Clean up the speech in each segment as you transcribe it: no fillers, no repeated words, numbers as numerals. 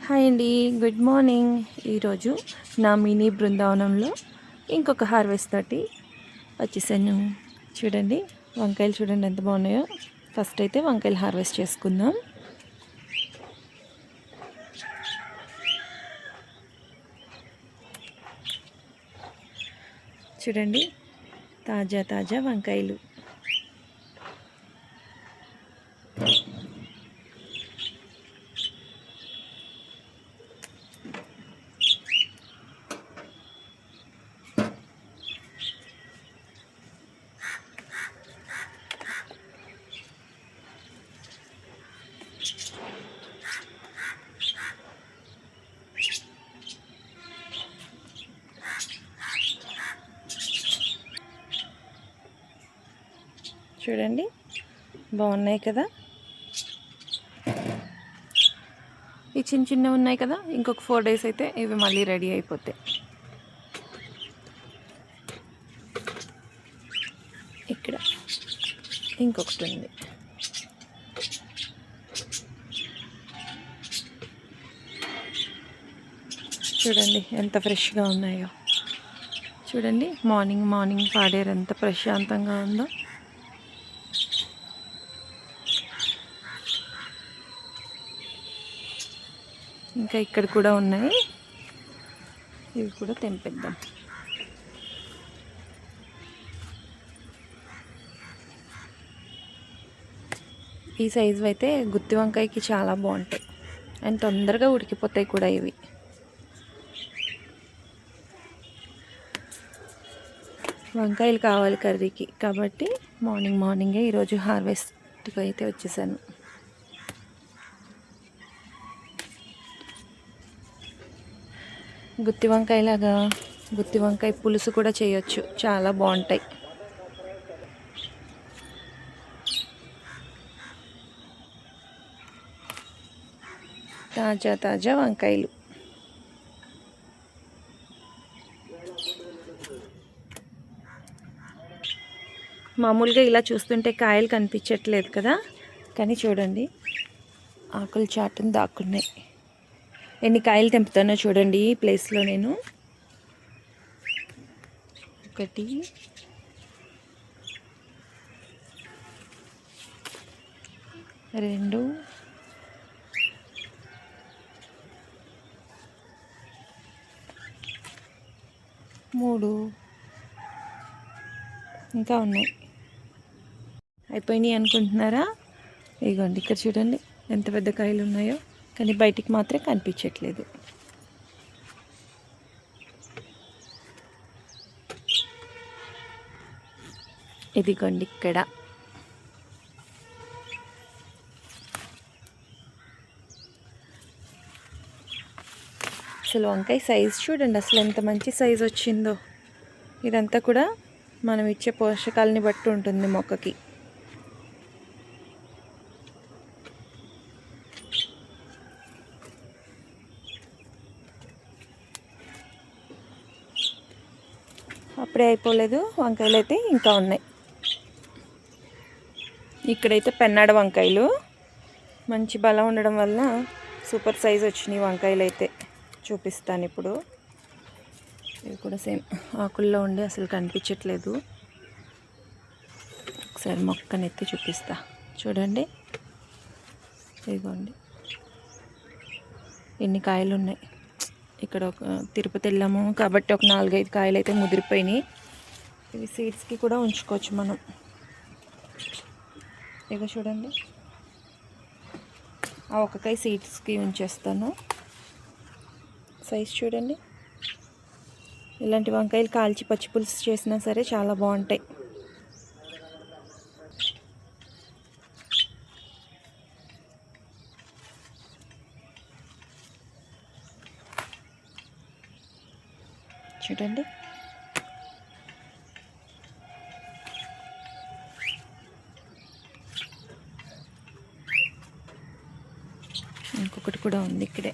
Hi అండి, good morning. ఈరోజు నా మినీ బృందావనంలో ఇంకొక హార్వెస్ట్ తోటి వచ్చేసాను. చూడండి వంకాయలు చూడండి ఎంత బాగున్నాయో. ఫస్ట్ అయితే వంకాయలు హార్వెస్ట్ చేసుకుందాం. చూడండి తాజా తాజా వంకాయలు. చూడండి బాగున్నాయి కదా. ఈ చిన్న చిన్నవి ఉన్నాయి కదా, ఇంకొక 4 days అయితే ఇవి మళ్ళీ రెడీ అయిపోతాయి. ఇక్కడ ఇంకొకటి ఉంది. చూడండి ఎంత ఫ్రెష్గా ఉన్నాయో. చూడండి మార్నింగ్ పాడేరు ఎంత ప్రశాంతంగా ఉందో. ఇంకా ఇక్కడ కూడా ఉన్నాయి, ఇవి కూడా తెంపేద్దాం. ఈ సైజు అయితే గుత్తి వంకాయకి చాలా బాగుంటాయి అండ్ తొందరగా ఉడికిపోతాయి కూడా ఇవి. వంకాయలు కావాలి కర్రీకి కాబట్టి మార్నింగే ఈరోజు హార్వెస్ట్కి అయితే వచ్చేసాను. గుత్తి వంకాయలాగా గుత్తి వంకాయ పులుసు కూడా చేయొచ్చు, చాలా బాగుంటాయి. తాజా వంకాయలు. మామూలుగా ఇలా చూస్తుంటే కాయలు కనిపించట్లేదు కదా, కానీ చూడండి ఆకులు చాటును దాక్కున్నాయి. ఎన్ని కాయలు తెంపుతానో చూడండి ఈ ప్లేస్లో నేను. 1 2 3 ఇంకా ఉన్నాయి. అయిపోయినాయి అనుకుంటున్నారా? ఇదిగోండి ఇక్కడ చూడండి ఎంత పెద్ద కాయలు ఉన్నాయో, కానీ బయటికి మాత్రం కనిపించట్లేదు. ఇదిగోండి ఇక్కడ. అసలు వంకాయ సైజు చూడండి, అసలు ఎంత మంచి సైజు వచ్చిందో. ఇదంతా కూడా మనం ఇచ్చే పోషకాలని బట్టి ఉంటుంది మొక్కకి. అప్పుడే అయిపోలేదు, వంకాయలు అయితే ఇంకా ఉన్నాయి. ఇక్కడైతే పెన్నాడ వంకాయలు మంచి బలం ఉండడం వల్ల సూపర్ సైజ్ వచ్చినాయి వంకాయలు అయితే. చూపిస్తాను ఇప్పుడు. ఇవి కూడా సేమ్ ఆకుల్లో ఉండి అసలు కనిపించట్లేదు. ఒకసారి మొక్కనెత్తి చూపిస్తా చూడండి. ఇదిగోండి ఎన్ని కాయలు ఉన్నాయి. ఇక్కడ ఒక తిరుపతి వెళ్ళాము కాబట్టి ఒక 4-5 కాయలు అయితే ముదిరిపోయినాయి. ఇవి సీడ్స్కి కూడా ఉంచుకోవచ్చు మనం. ఇక చూడండి ఆ ఒక కాయ సీడ్స్కి ఉంచేస్తాను. సైజ్ చూడండి. ఇలాంటి వంకాయలు కాల్చి పచ్చి పులుసు చేసినా సరే చాలా బాగుంటాయి. చూడండి ఇంకొకటి కూడా ఉంది ఇక్కడే.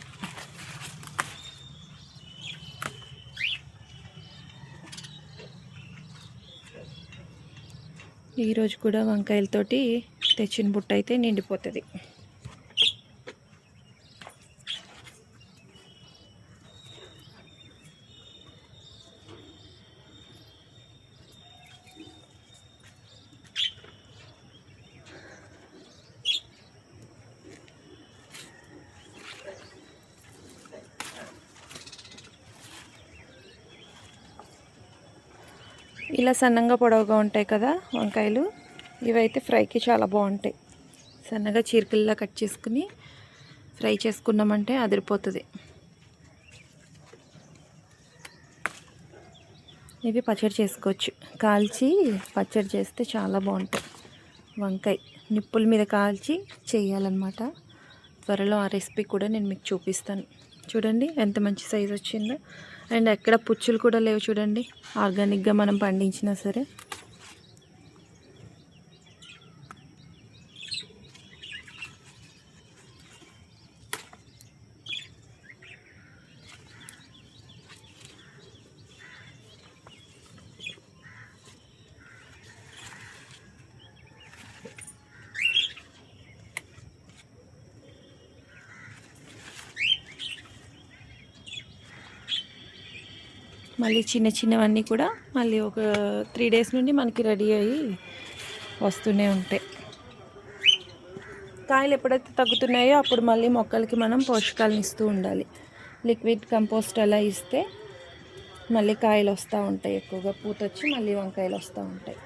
ఈరోజు కూడా వంకాయలతోటి తెచ్చిన బుట్ట అయితే నిండిపోతుంది. ఇలా సన్నంగా పొడవుగా ఉంటాయి కదా వంకాయలు, ఇవైతే ఫ్రైకి చాలా బాగుంటాయి. సన్నగా చీరికల్లా కట్ చేసుకుని ఫ్రై చేసుకున్నామంటే అదిరిపోతుంది. ఇవి పచ్చడి చేసుకోవచ్చు, కాల్చి పచ్చడి చేస్తే చాలా బాగుంటాయి. వంకాయ నిప్పుల మీద కాల్చి చేయాలన్నమాట. త్వరలో ఆ రెసిపీ కూడా నేను మీకు చూపిస్తాను. చూడండి ఎంత మంచి సైజు వచ్చిందో, అండ్ ఎక్కడ పుచ్చులు కూడా లేవు చూడండి, ఆర్గానిక్గా మనం పండించినా సరే. మళ్ళీ చిన్న చిన్నవన్నీ కూడా మళ్ళీ ఒక 3 days నుండి మనకి రెడీ అయ్యి వస్తూనే ఉంటాయి. కాయలు ఎప్పుడైతే తగ్గుతున్నాయో అప్పుడు మళ్ళీ మొక్కలకి మనం పోషకాలను ఇస్తూ ఉండాలి. లిక్విడ్ కంపోస్ట్ అలా ఇస్తే మళ్ళీ కాయలు వస్తూ ఉంటాయి, ఎక్కువగా పూత వచ్చి మళ్ళీ వంకాయలు వస్తూ ఉంటాయి.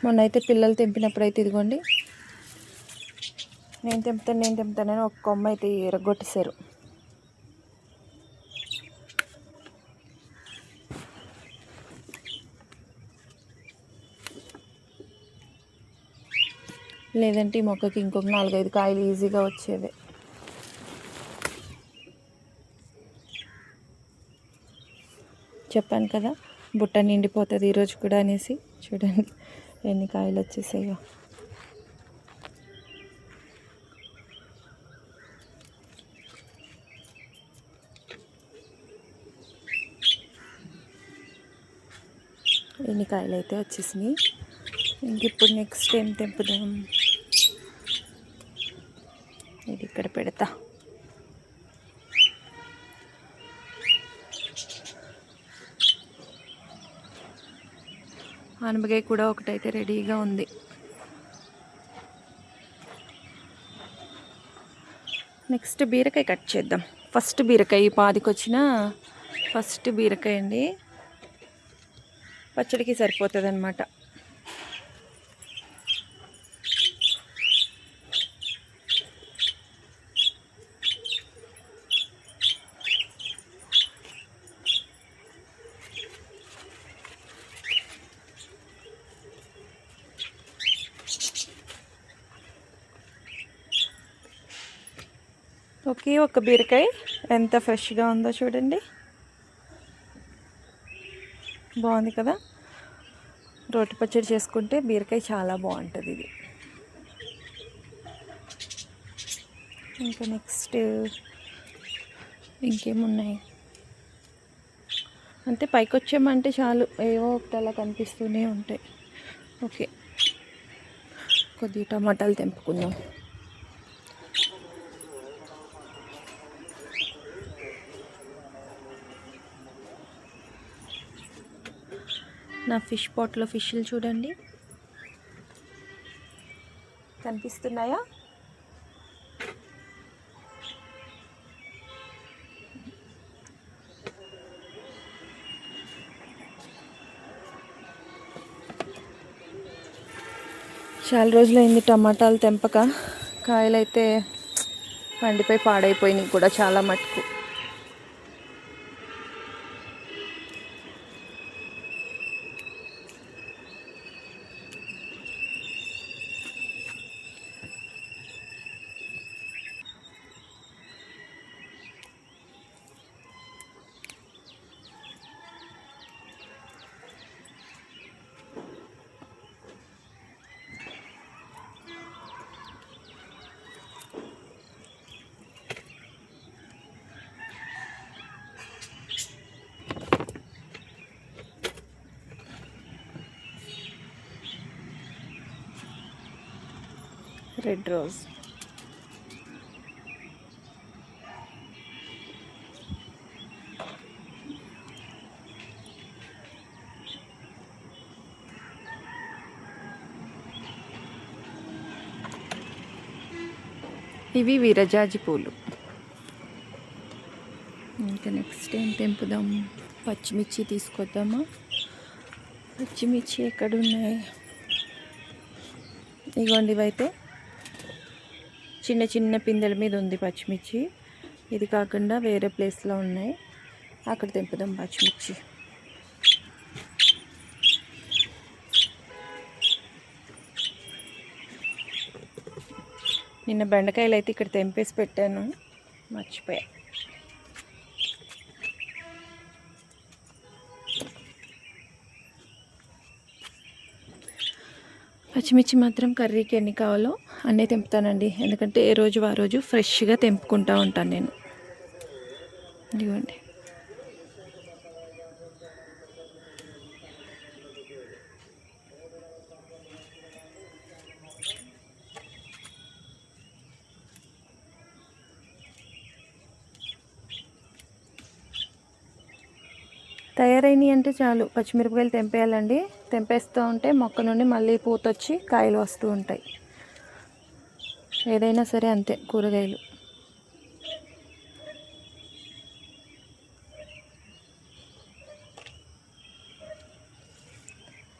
మొన్నైతే పిల్లలు తెంపినప్పుడైతే ఇదిగోండి, నేను తెంపుతానని ఒక కొమ్మ అయితే ఎరగొట్టేశారు. లేదంటే ఈ మొక్కకి ఇంకొక 4-5 కాయలు ఈజీగా వచ్చేవి. చెప్పాను కదా బుట్ట నిండిపోతుంది ఈరోజు కూడా అనేసి. చూడండి ఎన్ని కాయలు వచ్చేసాయో. ఎన్ని కాయలు అయితే వచ్చేసినాయి. ఇంక ఇప్పుడు నెక్స్ట్ ఏం తెంపుదాం, ఇది ఇక్కడ పెడతా. ఆనపకాయ కూడా ఒకటైతే రెడీగా ఉంది. నెక్స్ట్ బీరకాయ కట్ చేద్దాం. ఫస్ట్ బీరకాయ, పాదికొచ్చిన ఫస్ట్ బీరకాయ అండి, పచ్చడికి సరిపోతుంది అన్నమాట. ఒకే ఒక బీరకాయ ఎంత ఫ్రెష్గా ఉందో చూడండి, బాగుంది కదా. రోటి పచ్చడి చేసుకుంటే బీరకాయ చాలా బాగుంటుంది ఇది. ఇంకా నెక్స్ట్ ఇంకేమున్నాయి అంతే, పైకి వచ్చామంటే చాలు ఏవో ఒకటి అలా కనిపిస్తూనే ఉంటాయి. ఓకే, కొద్దిగా టమాటాలు తెంపుకుందాం. నా ఫిష్ పాట్లో ఫిష్లు చూడండి కనిపిస్తున్నాయా. చాలా రోజులైంది టమాటాలు తెంపక, కాయలైతే పండిపోయి పాడైపోయినాయి కూడా చాలా మటుకు. రెడ్ రోజ్, ఇవి విరజాజి పూలు. ఇంకా ఇక నెక్స్ట్ ఏం తెంపుదాం? పచ్చిమిర్చి తీసుకొద్దామా? పచ్చిమిర్చి ఎక్కడున్నాయి? ఇగోండి, ఇవైతే చిన్న చిన్న పిందెల మీద ఉంది పచ్చిమిర్చి. ఇది కాకుండా వేరే ప్లేస్లో ఉన్నాయి, అక్కడ తెంపుదాం పచ్చిమిర్చి. నిన్న బెండకాయలు అయితే ఇక్కడ తెంపేసి పెట్టాను, మర్చిపోయా. పచ్చిమిర్చి మాత్రం కర్రీకి ఎన్ని కావాలో అన్నీ తెంపుతానండి, ఎందుకంటే ఏ రోజు ఆ రోజు ఫ్రెష్గా తెంపుకుంటూ ఉంటాను నేను. ఇదిగోండి, తయారైనవి అంటే చాలు పచ్చిమిరపకాయలు తెంపేయాలండి. తెంపేస్తూ ఉంటే మొక్క నుండి మళ్ళీ పూత వచ్చి కాయలు వస్తూ ఉంటాయి. ఏదైనా సరే అంతే, కూరగాయలు.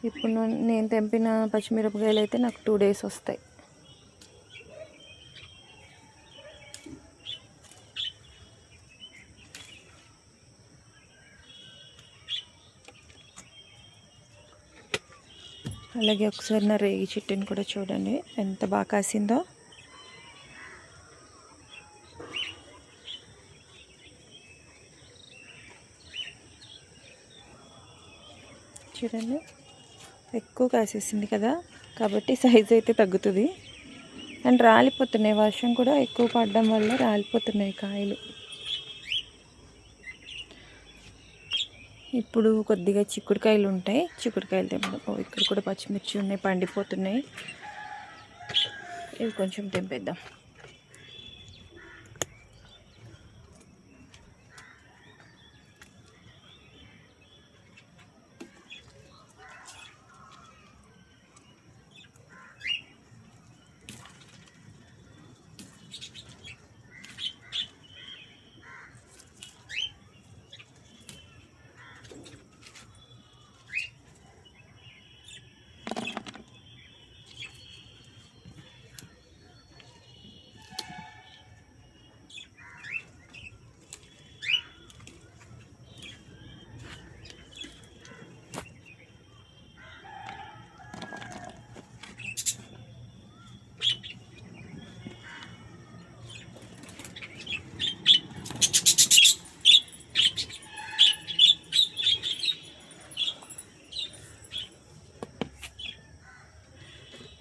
ఇప్పుడు నేను తెంపిన పచ్చిమిరపకాయలు అయితే నాకు 2 days వస్తాయి. అలాగే ఒకసారి నా రేగి చెట్టుని కూడా చూడండి, ఎంత బాగా కాసిందో. చూడండి, ఎక్కువ కాసేసింది కదా, కాబట్టి సైజ్ అయితే తగ్గుతుంది. అండ్ రాలిపోతున్నాయి, వర్షం కూడా ఎక్కువ పడడం వల్ల రాలిపోతున్నాయి కాయలు. ఇప్పుడు కొద్దిగా చిక్కుడుకాయలు ఉంటాయి, చిక్కుడుకాయలు తెంపుదాం. ఇక్కడ కూడా పచ్చిమిర్చి ఉన్నాయి, పండిపోతున్నాయి. ఇవి కొంచెం తెంపేద్దాం.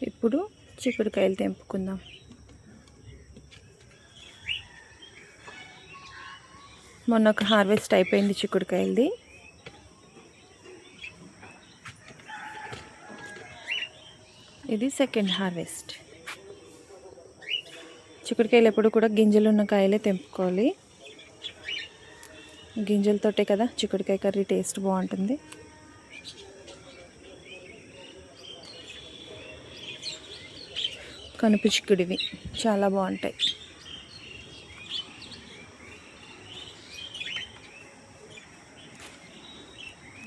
ఇప్పుడు చిక్కుడుకాయలు తెంపుకుందాం. మొన్న ఒక హార్వెస్ట్ అయిపోయింది చిక్కుడుకాయలది. ఇది సెకండ్ హార్వెస్ట్. చిక్కుడుకాయలు ఎప్పుడు కూడా గింజలు ఉన్న కాయలే తెంపుకోవాలి. గింజలతోటే కదా చిక్కుడుకాయ కర్రీ టేస్ట్ బాగుంటుంది. కనుపు చిక్కుడివి చాలా బాగుంటాయి.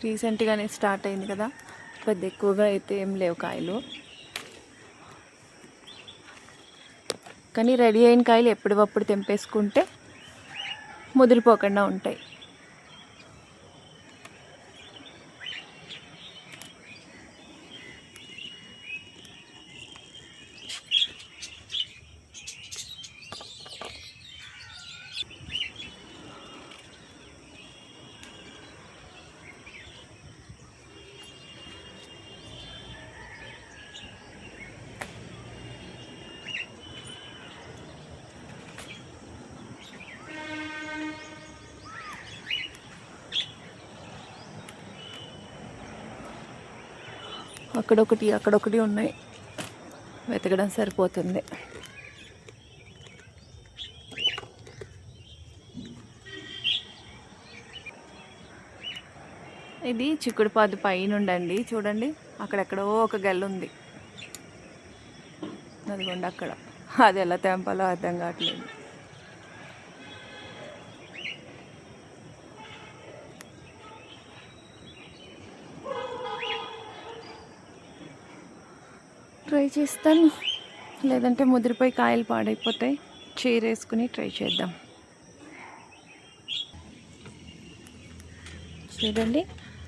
రీసెంట్గానే స్టార్ట్ అయింది కదా, పెద్ద ఎక్కువగా అయితే ఏం లేవు కాయలు. కానీ రెడీ అయిన కాయలు ఎప్పటికప్పుడు తెంపేసుకుంటే ముదిరిపోకుండా ఉంటాయి. అక్కడొకటి ఉన్నాయి, వెతకడం సరిపోతుంది. ఇది చిక్కుడు పాదు పైన ఉండండి, చూడండి అక్కడెక్కడో ఒక గెల ఉంది, అదిగోండి అక్కడ. అది ఎలా తెంపాలో అర్థం కావట్లేదు. చేస్తాను, లేదంటే ముదిరిపోయి కాయలు పాడైపోతాయి. చీరేసుకుని ట్రై చేద్దాం. చూడండి,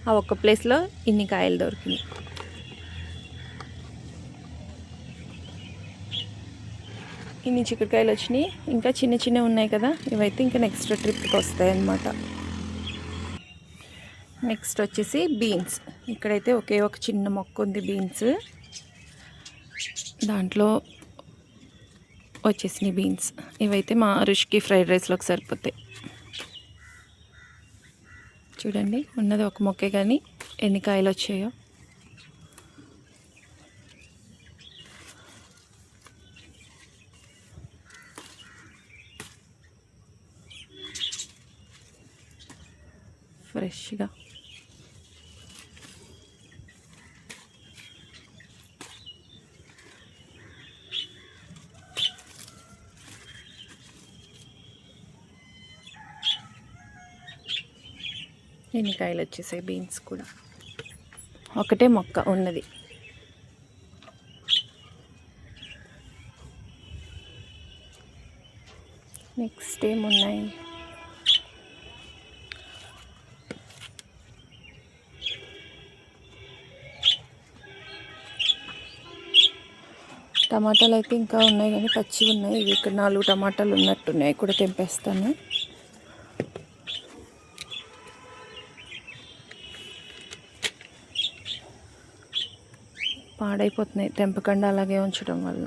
ఆ ఒక్క ప్లేస్లో ఇన్ని కాయలు దొరికినాయి. ఇన్ని చిక్కుడుకాయలు వచ్చినాయి. ఇంకా చిన్న చిన్నవి ఉన్నాయి కదా, ఇవైతే ఇంకా నెక్స్ట్ ట్రిప్కి వస్తాయి అన్నమాట. నెక్స్ట్ వచ్చేసి బీన్స్. ఇక్కడైతే ఒకే ఒక చిన్న మొక్క ఉంది బీన్స్, దాంట్లో వచ్చేసినాయి బీన్స్. ఇవైతే మా రుషికి ఫ్రైడ్ రైస్లోకి సరిపోతాయి. చూడండి, ఉన్నది ఒక మొక్కే కానీ ఎన్ని కాయలు వచ్చాయో. ఫ్రెష్గా ఎన్ని కాయలు వచ్చేసాయి. బీన్స్ కూడా ఒకటే మొక్క ఉన్నది. నెక్స్ట్ ఏమున్నాయి, టమాటాలు అయితే ఇంకా ఉన్నాయి కానీ పచ్చి ఉన్నాయి. ఇవి ఇక్కడ 4 టమాటాలు ఉన్నట్టున్నాయి, కూడా తెంపేస్తాను. పాడైపోతున్నాయి తెంపకుండా అలాగే ఉంచడం వల్ల.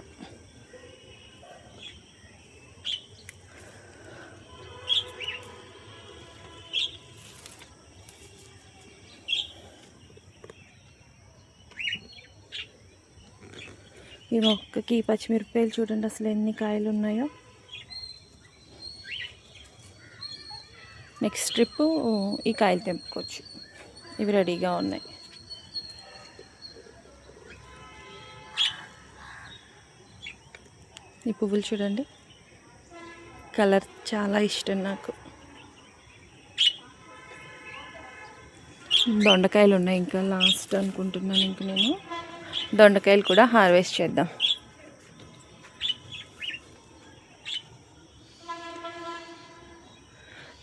ఈ మొక్కకి పచ్చిమిరపకాయలు చూడండి అసలు ఎన్ని కాయలు ఉన్నాయో. నెక్స్ట్ ట్రిప్ ఈ కాయలు తెంపుకోవచ్చు. ఇవి రెడీగా ఉన్నాయి. ఈ పువ్వులు చూడండి, కలర్ చాలా ఇష్టం నాకు. దొండకాయలు ఉన్నాయి, ఇంకా లాస్ట్ అనుకుంటున్నాను. ఇంక నేను దొండకాయలు కూడా హార్వెస్ట్ చేద్దాం.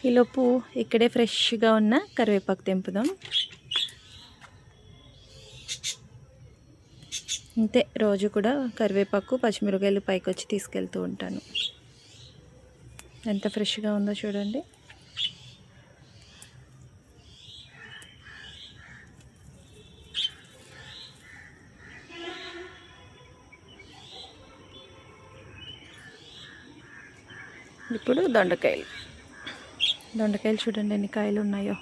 ఈలోపు ఇక్కడే ఫ్రెష్గా ఉన్న కరివేపాకు తెంపుదాం. అంతే, రోజు కూడా కరివేపాకు పచ్చిమిరపకాయలు పైకి వచ్చి తీసుకెళ్తూ ఉంటాను. ఎంత ఫ్రెష్గా ఉందో చూడండి. ఇప్పుడు దొండకాయలు చూడండి ఎన్ని కాయలు ఉన్నాయో.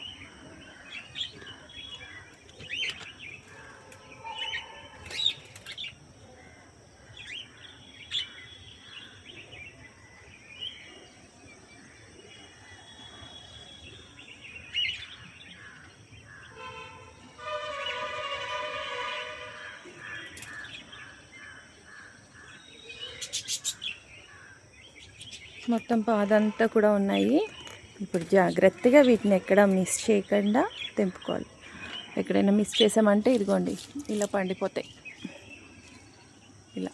మొత్తం పాదంతా కూడా ఉన్నాయి. ఇప్పుడు జాగ్రత్తగా వీటిని ఎక్కడ మిస్ చేయకుండా తెంపుకోవాలి. ఎక్కడైనా మిస్ చేసామంటే ఇదిగోండి ఇలా పండిపోతాయి. ఇలా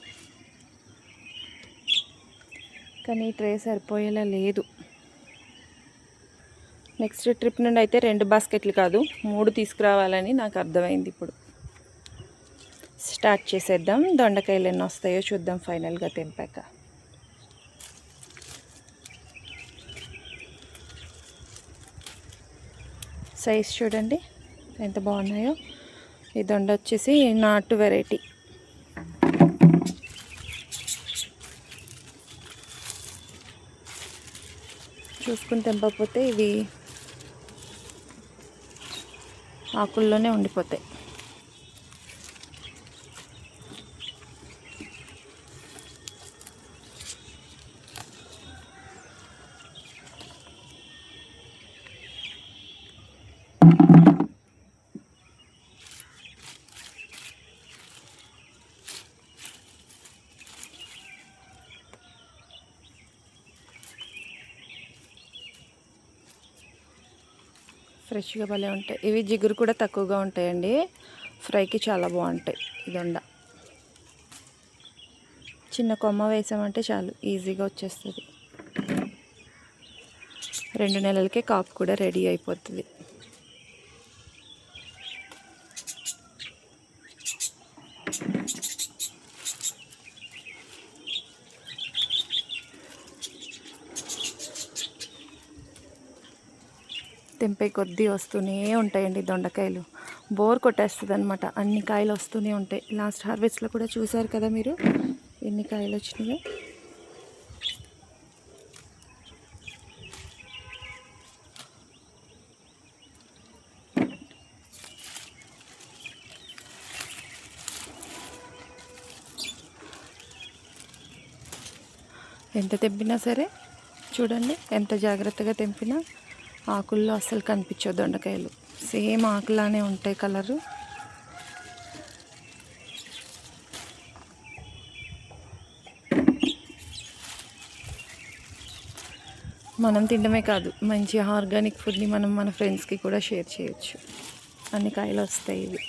కానీ ట్రే సరిపోయేలా లేదు. నెక్స్ట్ ట్రిప్ నుండి అయితే 2 బాస్కెట్లు కాదు 3 తీసుకురావాలని నాకు అర్థమైంది. ఇప్పుడు స్టార్ట్ చేసేద్దాం. దొండకాయలు ఎన్ని వస్తాయో చూద్దాం ఫైనల్గా తెంపాక. సైజ్ చూడండి ఎంత బాగున్నాయో. ఈ దొండ వచ్చేసి నాటు వెరైటీ. చూసుకుని తెంపకపోతే ఇవి ఆకుల్లోనే ఉండిపోతాయి. ఫ్రెష్గా భలే ఉంటాయి. ఇవి జిగురు కూడా తక్కువగా ఉంటాయండి. ఫ్రైకి చాలా బాగుంటాయి. ఈ దొండ చిన్న కొమ్మ వేసామంటే చాలు, ఈజీగా వచ్చేస్తుంది. 2 నెలలకే కాపు కూడా రెడీ అయిపోతుంది. తెంపే కొద్దీ వస్తూనే ఉంటాయండి దొండకాయలు. బోర్ కొట్టేస్తుంది అనమాట, అన్ని కాయలు వస్తూనే ఉంటాయి. లాస్ట్ హార్వెస్ట్లో కూడా చూసారు కదా మీరు ఎన్ని కాయలు వచ్చినాయో. ఎంత తెంపినా సరే చూడండి, ఎంత జాగ్రత్తగా తెంపినా ఆకుల్లో అస్సలు కనిపించవు దొండకాయలు. సేమ్ ఆకులానే ఉంటాయి కలరు. మనం తినడమే కాదు, మంచి ఆర్గానిక్ ఫుడ్ని మనం మన ఫ్రెండ్స్కి కూడా షేర్ చేయొచ్చు. అన్ని కాయలు వస్తాయి ఇవి.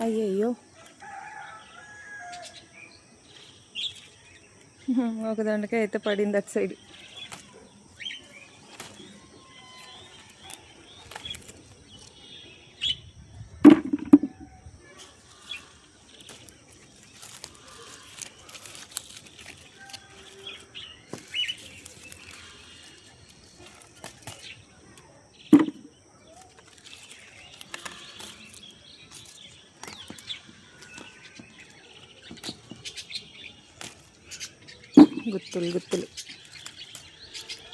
అయ్యయ్యో, ఒక దొండకాయ అయితే పడింది అటు సైడ్. గుత్తులు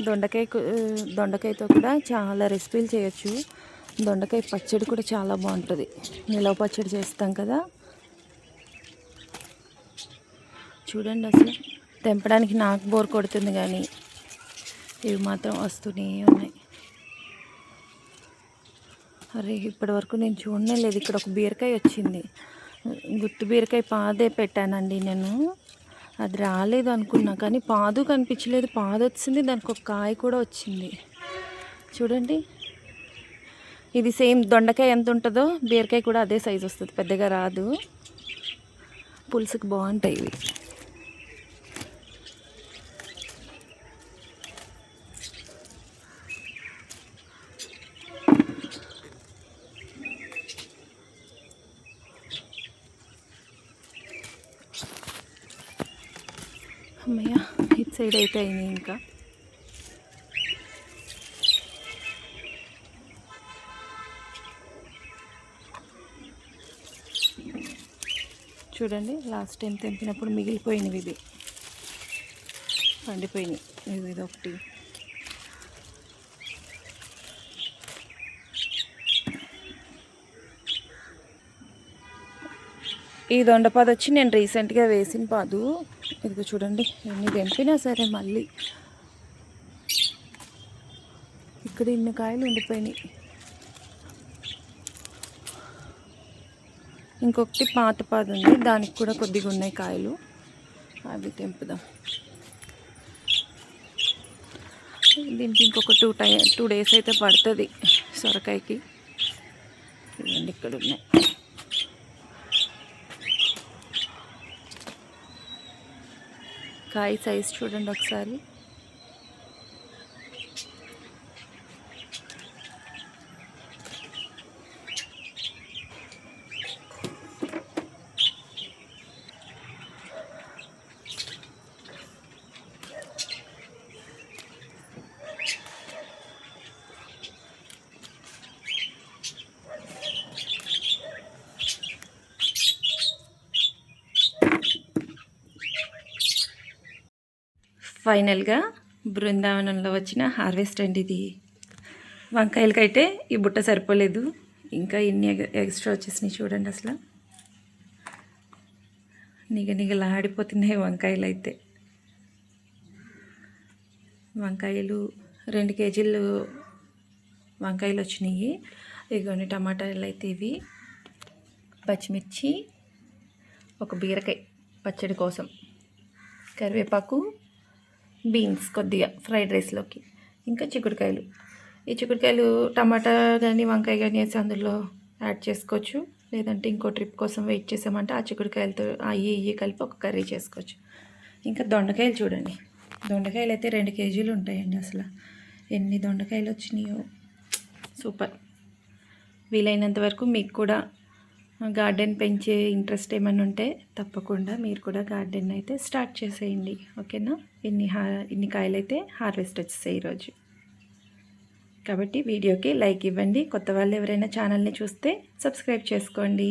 దొండకాయతో కూడా చాలా రెసిపీలు చేయొచ్చు. దొండకాయ పచ్చడి కూడా చాలా బాగుంటుంది. నిలవ పచ్చడి చేస్తాం కదా, చూడండి. అసలు తెంపడానికి నాకు బోర్ కొడుతుంది, కానీ ఇవి మాత్రం వస్తూనే ఉన్నాయి. అరే, ఇప్పటి వరకు నేను చూడనే లేదు. ఇక్కడ ఒక బీరకాయ వచ్చింది, గుత్తి బీరకాయ పాదే పెట్టానండి నేను. అది రాలేదు అనుకున్నా, కానీ పాదు కనిపించలేదు. పాదు వచ్చింది, దానికి ఒక కాయ కూడా వచ్చింది. చూడండి, ఇది సేమ్ దొండకాయ ఎంత ఉంటుందో బీరకాయ కూడా అదే సైజు వస్తుంది, పెద్దగా రాదు. పులుసుకు బాగుంటాయి ఇవి. అమ్మయ్య, ఇటు సైడ్ అయితే అయినాయి. ఇంకా చూడండి, లాస్ట్ టైం తెంపినప్పుడు మిగిలిపోయినవి ఇది, పండిపోయినాయి. ఇది ఒకటి. ఈ దొండపాదు వచ్చి నేను రీసెంట్గా వేసిన పాదు. ఇదిగో చూడండి, ఎన్ని తెంపినా సరే మళ్ళీ ఇక్కడ ఇన్ని కాయలు ఉండిపోయినాయి. ఇంకొకటి పాత పాదు ఉంది, దానికి కూడా కొద్దిగా ఉన్నాయి కాయలు, అవి తెంపుదాం. దీనికి ఇంకొక 2 days అయితే పడుతుంది సొరకాయకి. ఇవన్నీ ఇక్కడ ఉన్నాయి. కాయ సైజ్ చూడండి ఒకసారి. ఫైనల్గా బృందావనంలో వచ్చిన హార్వెస్ట్ అండి ఇది. వంకాయలకైతే ఈ బుట్ట సరిపోలేదు, ఇంకా ఇన్ని ఎక్స్ట్రా వచ్చేసినాయి చూడండి. అసలు నిగనిగలాడిపోతున్నాయి వంకాయలు అయితే. వంకాయలు 2 కేజీలు వంకాయలు వచ్చినాయి. ఇదిగోండి టమాటాలు అయితే ఇవి, పచ్చిమిర్చి, ఒక బీరకాయ పచ్చడి కోసం, కరివేపాకు, బీన్స్ కొద్దిగా ఫ్రైడ్ రైస్లోకి, ఇంకా చిక్కుడుకాయలు. ఈ చిక్కుడుకాయలు టమాటా కానీ వంకాయ కానీ వేసి అందులో యాడ్ చేసుకోవచ్చు, లేదంటే ఇంకో ట్రిప్ కోసం వెయిట్ చేసామంటే ఆ చిక్కుడుకాయలతో ఇవి కలిపి ఒక కర్రీ చేసుకోవచ్చు. ఇంకా దొండకాయలు చూడండి, దొండకాయలు అయితే 2 కేజీలు ఉంటాయండి. అసలు ఎన్ని దొండకాయలు వచ్చినాయో, సూపర్. వీలైనంత వరకు మీకు కూడా గార్డెన్ పెంచే ఇంట్రెస్ట్ ఏమైనా ఉంటే తప్పకుండా మీరు కూడా గార్డెన్ అయితే స్టార్ట్ చేసేయండి, ఓకేనా. ఇన్ని కాయలు అయితే హార్వెస్ట్ వచ్చేసాయి ఈరోజు. కాబట్టి వీడియోకి లైక్ ఇవ్వండి. కొత్త వాళ్ళు ఎవరైనా ఛానల్ని చూస్తే సబ్స్క్రైబ్ చేసుకోండి.